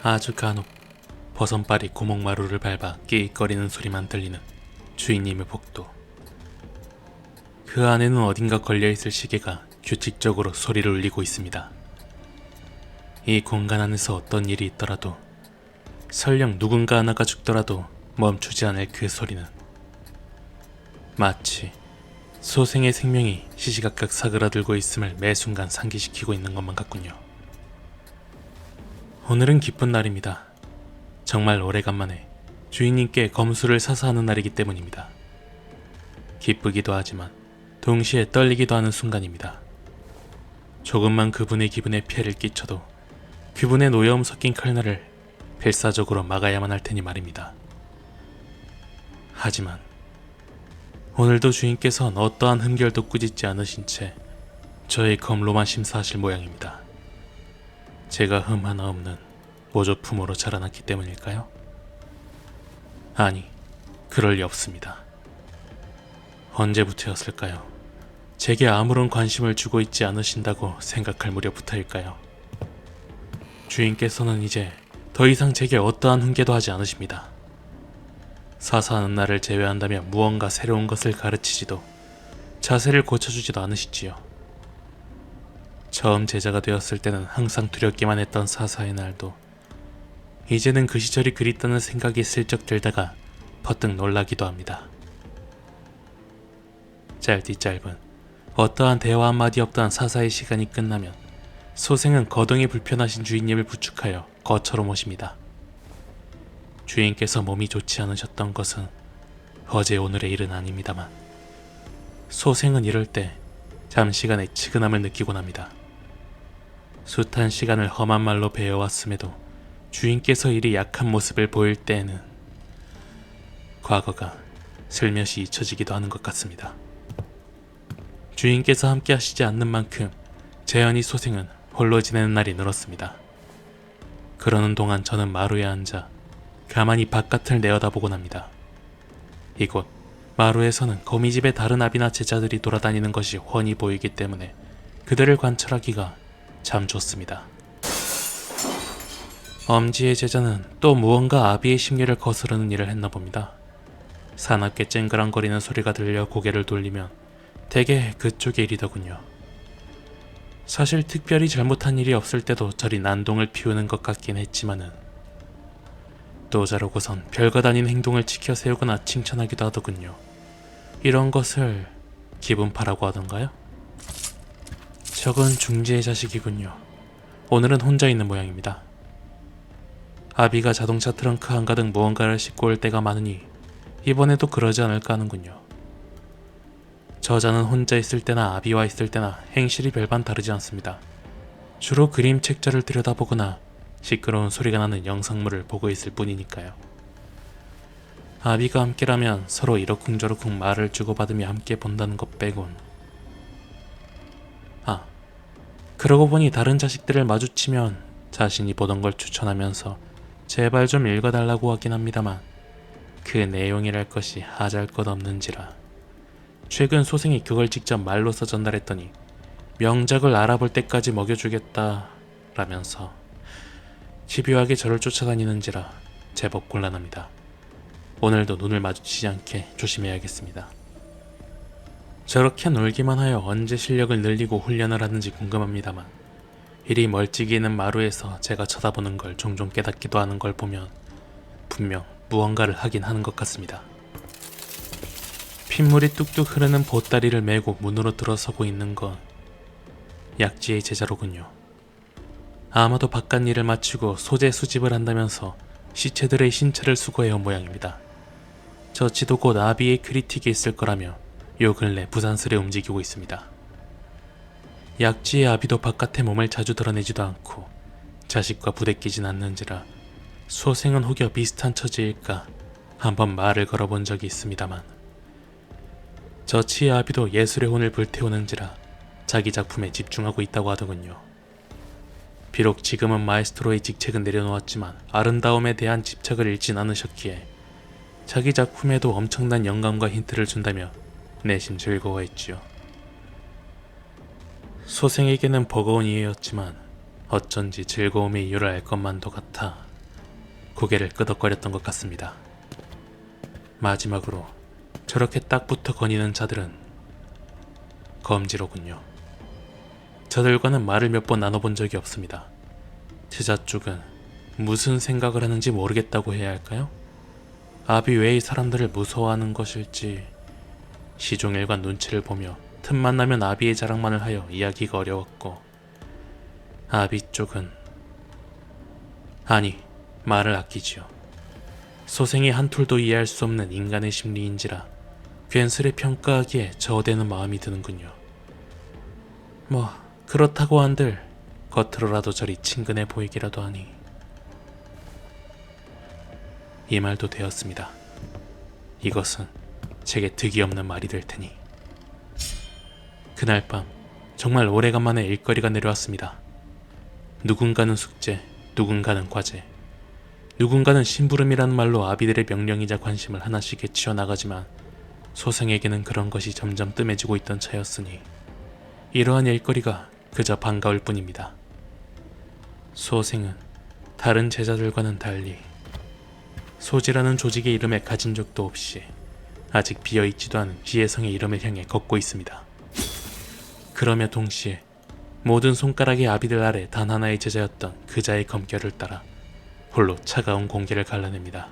아주 간혹 버선발이 고목마루를 밟아 끼익거리는 소리만 들리는 주인님의 복도. 그 안에는 어딘가 걸려있을 시계가 규칙적으로 소리를 울리고 있습니다. 이 공간 안에서 어떤 일이 있더라도, 설령 누군가 하나가 죽더라도 멈추지 않을 그 소리는 마치 소생의 생명이 시시각각 사그라들고 있음을 매 순간 상기시키고 있는 것만 같군요. 오늘은 기쁜 날입니다. 정말 오래간만에 주인님께 검수를 사서 하는 날이기 때문입니다. 기쁘기도 하지만 동시에 떨리기도 하는 순간입니다. 조금만 그분의 기분에 피해를 끼쳐도 그분의 노여움 섞인 칼날을 필사적으로 막아야만 할 테니 말입니다. 하지만 오늘도 주인께서는 어떠한 흠결도 꾸짖지 않으신 채 저의 검로만 심사하실 모양입니다. 제가 흠 하나 없는 모조품으로 자라났기 때문일까요? 아니, 그럴 리 없습니다. 언제부터였을까요? 제게 아무런 관심을 주고 있지 않으신다고 생각할 무렵부터일까요? 주인께서는 이제 더 이상 제게 어떠한 훈계도 하지 않으십니다. 사사하는 날을 제외한다면 무언가 새로운 것을 가르치지도 자세를 고쳐주지도 않으시지요. 처음 제자가 되었을 때는 항상 두렵기만 했던 사사의 날도 이제는 그 시절이 그립다는 생각이 슬쩍 들다가 퍼뜩 놀라기도 합니다. 짧디 짧은 어떠한 대화 한마디 없던 사사의 시간이 끝나면 소생은 거동이 불편하신 주인님을 부축하여 거처로 모십니다. 주인께서 몸이 좋지 않으셨던 것은 어제 오늘의 일은 아닙니다만 소생은 이럴 때 잠시간의 치근함을 느끼곤 합니다. 숱한 시간을 험한 말로 배워왔음에도 주인께서 이리 약한 모습을 보일 때에는 과거가 슬며시 잊혀지기도 하는 것 같습니다. 주인께서 함께 하시지 않는 만큼 재현이 소생은 홀로 지내는 날이 늘었습니다. 그러는 동안 저는 마루에 앉아 가만히 바깥을 내어다보곤 합니다. 이곳 마루에서는 거미집의 다른 아비나 제자들이 돌아다니는 것이 훤히 보이기 때문에 그들을 관찰하기가 참 좋습니다. 엄지의 제자는 또 무언가 아비의 심리를 거스르는 일을 했나 봅니다. 사납게 쨍그랑거리는 소리가 들려 고개를 돌리면 대개 그쪽의 일이더군요. 사실 특별히 잘못한 일이 없을 때도 저리 난동을 피우는 것 같긴 했지만은 또 저러고선 별것 아닌 행동을 지켜 세우거나 칭찬하기도 하더군요. 이런 것을 기분파라고 하던가요? 저건 중지의 자식이군요. 오늘은 혼자 있는 모양입니다. 아비가 자동차 트렁크 한가득 무언가를 싣고 올 때가 많으니 이번에도 그러지 않을까 하는군요. 저자는 혼자 있을 때나 아비와 있을 때나 행실이 별반 다르지 않습니다. 주로 그림 책자를 들여다보거나 시끄러운 소리가 나는 영상물을 보고 있을 뿐이니까요. 아비가 함께라면 서로 이러쿵저러쿵 말을 주고받으며 함께 본다는 것 빼곤. 그러고 보니 다른 자식들을 마주치면 자신이 보던 걸 추천하면서 제발 좀 읽어달라고 하긴 합니다만 그 내용이랄 것이 하잘것없는지라 최근 소생이 그걸 직접 말로써 전달했더니 명작을 알아볼 때까지 먹여주겠다 라면서 집요하게 저를 쫓아다니는지라 제법 곤란합니다. 오늘도 눈을 마주치지 않게 조심해야겠습니다. 저렇게 놀기만 하여 언제 실력을 늘리고 훈련을 하는지 궁금합니다만 이리 멀찍이 있는 마루에서 제가 쳐다보는 걸 종종 깨닫기도 하는 걸 보면 분명 무언가를 하긴 하는 것 같습니다. 핏물이 뚝뚝 흐르는 보따리를 메고 문으로 들어서고 있는 건 약지의 제자로군요. 아마도 바깥 일을 마치고 소재 수집을 한다면서 시체들의 신체를 수거해온 모양입니다. 저지도 곧 아비의 크리틱이 있을 거라며 요 근래 부산스레 움직이고 있습니다. 약지의 아비도 바깥에 몸을 자주 드러내지도 않고 자식과 부대끼진 않는지라 소생은 혹여 비슷한 처지일까 한번 말을 걸어본 적이 있습니다만 저치의 아비도 예술의 혼을 불태우는지라 자기 작품에 집중하고 있다고 하더군요. 비록 지금은 마에스트로의 직책은 내려놓았지만 아름다움에 대한 집착을 잃진 않으셨기에 자기 작품에도 엄청난 영감과 힌트를 준다며 내심 즐거워했지요. 소생에게는 버거운 이유였지만 어쩐지 즐거움의 이유를 알 것만도 같아 고개를 끄덕거렸던 것 같습니다. 마지막으로 저렇게 딱 붙어 거니는 자들은 검지로군요. 저들과는 말을 몇 번 나눠본 적이 없습니다. 제자 쪽은 무슨 생각을 하는지 모르겠다고 해야 할까요? 아비 왜 이 사람들을 무서워하는 것일지 시종일과 눈치를 보며 틈만 나면 아비의 자랑만을 하여 이야기가 어려웠고, 아비 쪽은 아니, 말을 아끼지요. 소생이 한툴도 이해할 수 없는 인간의 심리인지라 괜스레 평가하기에 저어대는 마음이 드는군요. 뭐 그렇다고 한들 겉으로라도 저리 친근해 보이기라도 하니. 이 말도 되었습니다. 이것은 제게 득이 없는 말이 될 테니. 그날 밤 정말 오래간만에 일거리가 내려왔습니다. 누군가는 숙제, 누군가는 과제, 누군가는 심부름이라는 말로 아비들의 명령이자 관심을 하나씩 해치워 나가지만 소생에게는 그런 것이 점점 뜸해지고 있던 차였으니 이러한 일거리가 그저 반가울 뿐입니다. 소생은 다른 제자들과는 달리 소지라는 조직의 이름에 가진 적도 없이 아직 비어있지도 않은 지혜성의 이름을 향해 걷고 있습니다. 그러며 동시에 모든 손가락의 아비들 아래 단 하나의 제자였던 그자의 검결을 따라 홀로 차가운 공기를 갈라냅니다.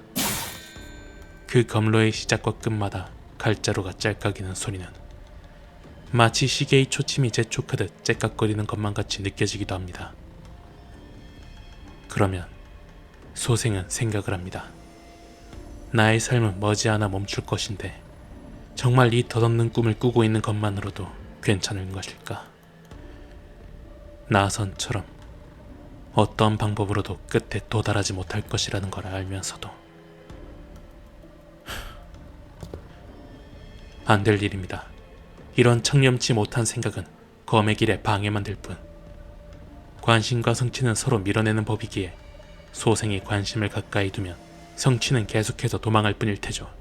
그 검로의 시작과 끝마다 갈자루가 짤깍이는 소리는 마치 시계의 초침이 재촉하듯 째깍거리는 것만 같이 느껴지기도 합니다. 그러면 소생은 생각을 합니다. 나의 삶은 머지않아 멈출 것인데 정말 이 덧없는 꿈을 꾸고 있는 것만으로도 괜찮은 것일까? 나선처럼 어떠한 방법으로도 끝에 도달하지 못할 것이라는 걸 알면서도 안 될 일입니다. 이런 청렴치 못한 생각은 검의 길에 방해만 될 뿐. 관심과 성취는 서로 밀어내는 법이기에 소생이 관심을 가까이 두면 성취는 계속해서 도망할 뿐일 테죠.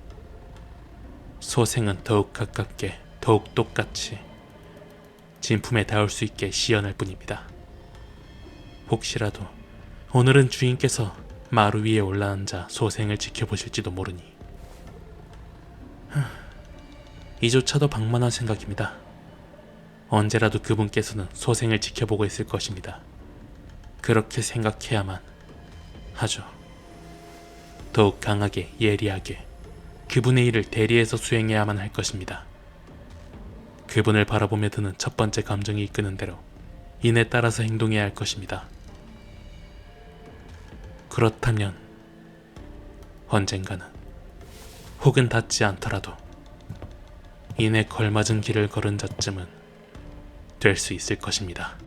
소생은 더욱 가깝게, 더욱 똑같이 진품에 닿을 수 있게 시연할 뿐입니다. 혹시라도 오늘은 주인께서 마루 위에 올라앉아 소생을 지켜보실지도 모르니. 이조차도 방만한 생각입니다. 언제라도 그분께서는 소생을 지켜보고 있을 것입니다. 그렇게 생각해야만 하죠. 더욱 강하게, 예리하게 그분의 일을 대리해서 수행해야만 할 것입니다. 그분을 바라보며 드는 첫 번째 감정이 이끄는 대로 이에 따라서 행동해야 할 것입니다. 그렇다면 언젠가는, 혹은 닿지 않더라도 이내 걸맞은 길을 걸은 자쯤은 될 수 있을 것입니다.